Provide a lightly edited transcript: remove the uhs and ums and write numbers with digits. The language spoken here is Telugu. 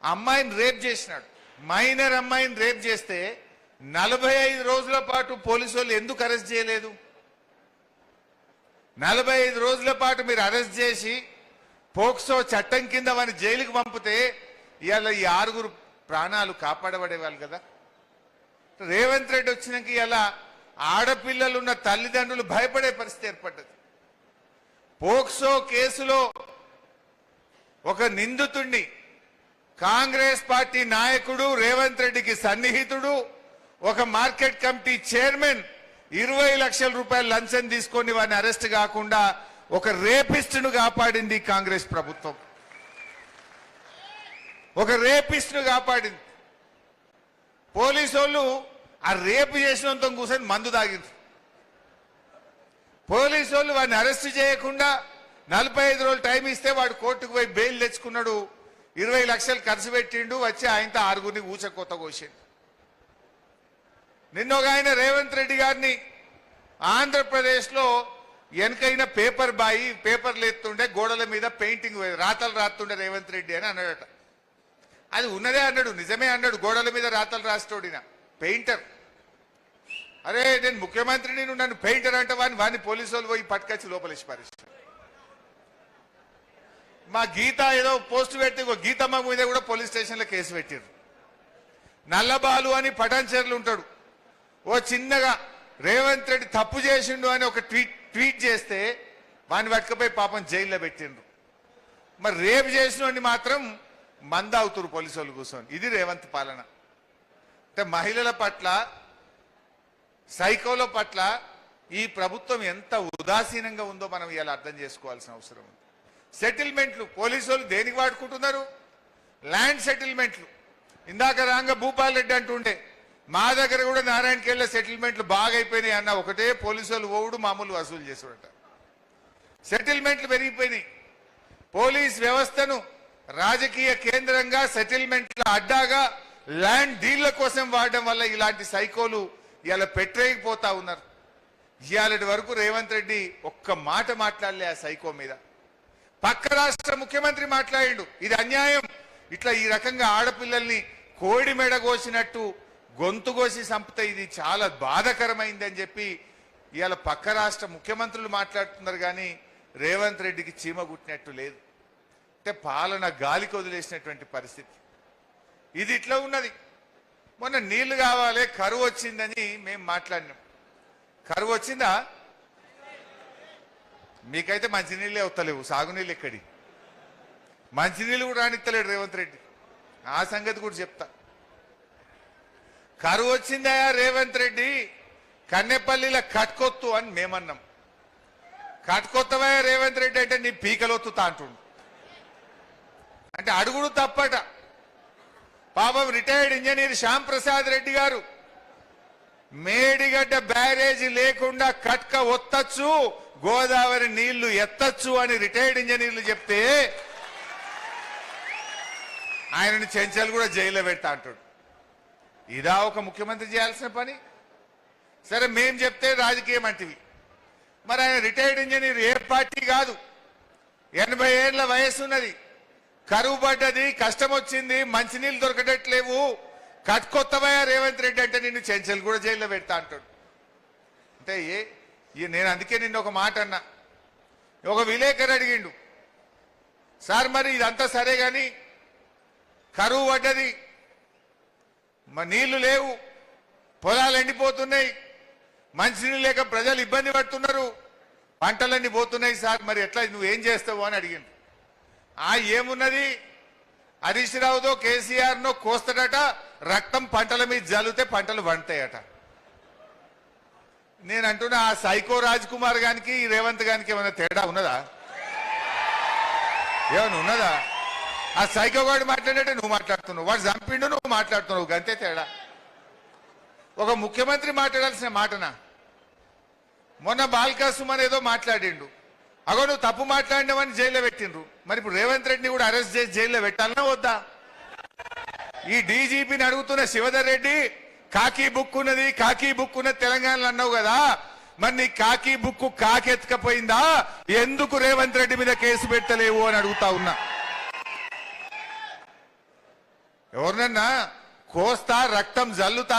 అమ్మాయిని రేప్ చేసినాడు. మైనర్ అమ్మాయిని రేప్ చేస్తే 45 రోజుల పాటు పోలీసు వాళ్ళు ఎందుకు అరెస్ట్ చేయలేదు? 45 రోజుల పాటు మీరు అరెస్ట్ చేసి పోక్సో చట్టం కింద వారిని జైలుకు పంపితే ఇవాళ ఈ 6 ప్రాణాలు కాపాడబడేవాళ్ళు కదా. రేవంత్ రెడ్డి వచ్చినాక ఇలా ఆడపిల్లలున్న తల్లిదండ్రులు భయపడే పరిస్థితి ఏర్పడ్డది. పోక్సో కేసులో ఒక నిందితుడిని కాంగ్రెస్ పార్టీ నాయకుడు, రేవంత్ రెడ్డికి సన్నిహితుడు, ఒక మార్కెట్ కమిటీ చైర్మన్ 20 లక్షల రూపాయలు లంచం తీసుకొని వారిని అరెస్ట్ కాకుండా ఒక రేపిస్టును కాపాడింది కాంగ్రెస్ ప్రభుత్వం. ఒక రేపిస్టును కాపాడింది. పోలీసు వాళ్ళు ఆ రేపు చేసినంత కూర్చొని మందు తాగింది. పోలీసు వాళ్ళు వాడిని అరెస్ట్ చేయకుండా 45 రోజులు టైం ఇస్తే వాడు కోర్టుకు పోయి బెయిల్ తెచ్చుకున్నాడు. 20 లక్షలు ఖర్చు పెట్టిండు. వచ్చి ఆయనతో 6 ఊచకొత్త కోసిండు. నిన్న ఒక ఆయన రేవంత్ రెడ్డి గారిని ఆంధ్రప్రదేశ్లో వెనకైన పేపర్ బాయి పేపర్లు ఎత్తుండే గోడల మీద పెయింటింగ్ రాతలు రాస్తుండే రేవంత్ రెడ్డి అని అన్నాడట. అది ఉన్నదే అన్నాడు, నిజమే అన్నాడు. గోడల మీద రాతలు రాస్తోడిన పెయింటర్. అరే నేను ముఖ్యమంత్రిని, నన్ను పెయింటర్ అంటే వాడిని పోలీసు వాళ్ళు పోయి పట్టుకొచ్చి లోపలేసి పారేస్తారు. మా గీత ఏదో పోస్ట్ పెట్టి గీతమ్మ మీద కూడా పోలీస్ స్టేషన్లో కేసు పెట్టారు. నల్లబాలు అని పటాన్చెర్లు ఉంటాడు. ఓ చిన్నగా రేవంత్ రెడ్డి తప్పు చేసిండు అని ఒక ట్వీట్ చేస్తే వాడిని పట్టుకపోయి పాపం జైల్లో పెట్టిండ్రు. మరి రేపు చేసిన మాత్రం మంద అవుతురు పోలీసు వాళ్ళు కూర్చొని. ఇది రేవంత్ పాలన. అంటే మహిళల పట్ల, సైకోల పట్ల ఈ ప్రభుత్వం ఎంత ఉదాసీనంగా ఉందో మనం ఇలా అర్థం చేసుకోవాల్సిన అవసరం ఉంది. సెటిల్మెంట్లు పోలీసు వాళ్ళు దేనికి వాడుకుంటున్నారు? ల్యాండ్ సెటిల్మెంట్లు. ఇందాక రాంగ భూపాల్ రెడ్డి అంటుండే మా దగ్గర కూడా నారాయణకెళ్ళ సెటిల్మెంట్లు బాగా అయిపోయినాయి అన్న. ఒకటే పోలీసు వాళ్ళు ఓవుడు మామూలు వసూలు చేసాడట. సెటిల్మెంట్లు పెరిగిపోయినాయి. పోలీస్ వ్యవస్థను రాజకీయ కేంద్రంగా, సెటిల్మెంట్ల అడ్డాగా, ల్యాండ్ డీళ్ల కోసం వాడడం వల్ల ఇలాంటి సైకోలు ఇలా పెట్టేయకపోతా ఉన్నారు. ఇవాళటి వరకు రేవంత్ రెడ్డి ఒక్క మాట మాట్లాడలే ఆ సైకో మీద. పక్క రాష్ట్ర ముఖ్యమంత్రి మాట్లాడిండు, ఇది అన్యాయం, ఇట్లా ఈ రకంగా ఆడపిల్లల్ని కోడి మెడ కోసినట్టు గొంతు కోసి చంపితే ఇది చాలా బాధకరమైంది అని చెప్పి ఇవాళ పక్క రాష్ట్ర ముఖ్యమంత్రులు మాట్లాడుతున్నారు. కానీ రేవంత్ రెడ్డికి చీమ గుట్టినట్టు లేదు. అంటే పాలన గాలికి వదిలేసినటువంటి పరిస్థితి. ఇది ఇట్లా ఉన్నది. మొన్న నీళ్లు కావాలి, కరువు వచ్చిందని మేము మాట్లాడినాం. కరువు వచ్చిందా? మీకైతే మంచినీళ్ళే వస్తలేవు, సాగునీళ్ళు ఎక్కడి? మంచినీళ్ళు కూడా రానిస్తలేడు రేవంత్ రెడ్డి. ఆ సంగతి కూడా చెప్తా. కరువు వచ్చిందా రేవంత్ రెడ్డి? కన్నెపల్లిలో కట్కొత్తు అని మేమన్నాం. కట్కొత్తవా రేవంత్ రెడ్డి అంటే నీ పీకలొత్తుతా అంటుండు. అంటే అడుగుడు తప్పట. పాపం రిటైర్డ్ ఇంజనీర్ శ్యామ్ ప్రసాద్ రెడ్డి గారు మేడిగడ్డ బ్యారేజీ లేకుండా కట్క ఒత్తచ్చు, గోదావరి నీళ్లు ఎత్తచ్చు అని రిటైర్డ్ ఇంజనీర్లు చెప్తే ఆయనని చెంచలు కూడా జైల్లో పెడతా అంటాడు. ఇదా ఒక ముఖ్యమంత్రి చేయాల్సిన పని? సరే మేం చెప్తే రాజకీయం అంటివి. మరి ఆయన రిటైర్డ్ ఇంజనీర్, ఏ పార్టీ కాదు, 80 ఏళ్ల వయసు ఉన్నది, కరువు పడ్డది, కష్టం వచ్చింది, మంచినీళ్ళు దొరకటట్లేవు, కట్టుకొత్తవయా రేవంత్ రెడ్డి అంటే నిన్ను చెంచలు కూడా జైల్లో పెడతా అంటాడు. అంటే నేను అందుకే నిన్న ఒక మాట అన్నా. ఒక విలేకరు అడిగిండు, సార్ మరి ఇదంతా సరే కానీ కరువు పడ్డది, నీళ్లు లేవు, పొలాలు ఎండిపోతున్నాయి, మంచినీళ్ళు లేక ప్రజలు ఇబ్బంది పడుతున్నారు, పంటలన్నీ పోతున్నాయి సార్, మరి ఎట్లా నువ్వేం చేస్తావు అని అడిగిండు. ఏమున్నది, హరీష్ రావుతో కేసీఆర్నో కోస్తాడట, రక్తం పంటల మీద జల్లితే పంటలు పండుతాయట. నేను అంటున్నా ఆ సైకో రాజ్ కుమార్ గానికి రేవంత్ గానికి ఏమైనా తేడా ఉన్నదా? ఏమైనా ఉన్నదా? ఆ సైకో గాడు మాట్లాడినట్టే నువ్వు మాట్లాడుతున్నావు, వాడు చంపిండు నువ్వు మాట్లాడుతున్నావు, గంతే తేడా. ఒక ముఖ్యమంత్రి మాట్లాడాల్సిన మాటనా? మొన్న బాల్కా సుమన్ ఏదో మాట్లాడిండు, అగో నువ్వు తప్పు మాట్లాడినావని జైల్లో పెట్టిండ్రు. మరి ఇప్పుడు రేవంత్ రెడ్డిని కూడా అరెస్ట్ చేసి జైల్లో పెట్టాలన్నా వద్దా? ఈ డీజీపీని అడుగుతున్న శివధర్ రెడ్డి, కాకి బుక్ ఉన్నది, కాకి బుక్ ఉన్నది తెలంగాణలో అన్నావు కదా, మరి నీ కాకి బుక్ కాకెత్తుకపోయిందా? ఎందుకు రేవంత్ రెడ్డి మీద కేసు పెట్టలేవు అని అడుగుతా ఉన్నా. ఎవరినన్నా కోస్తా రక్తం జల్లుతా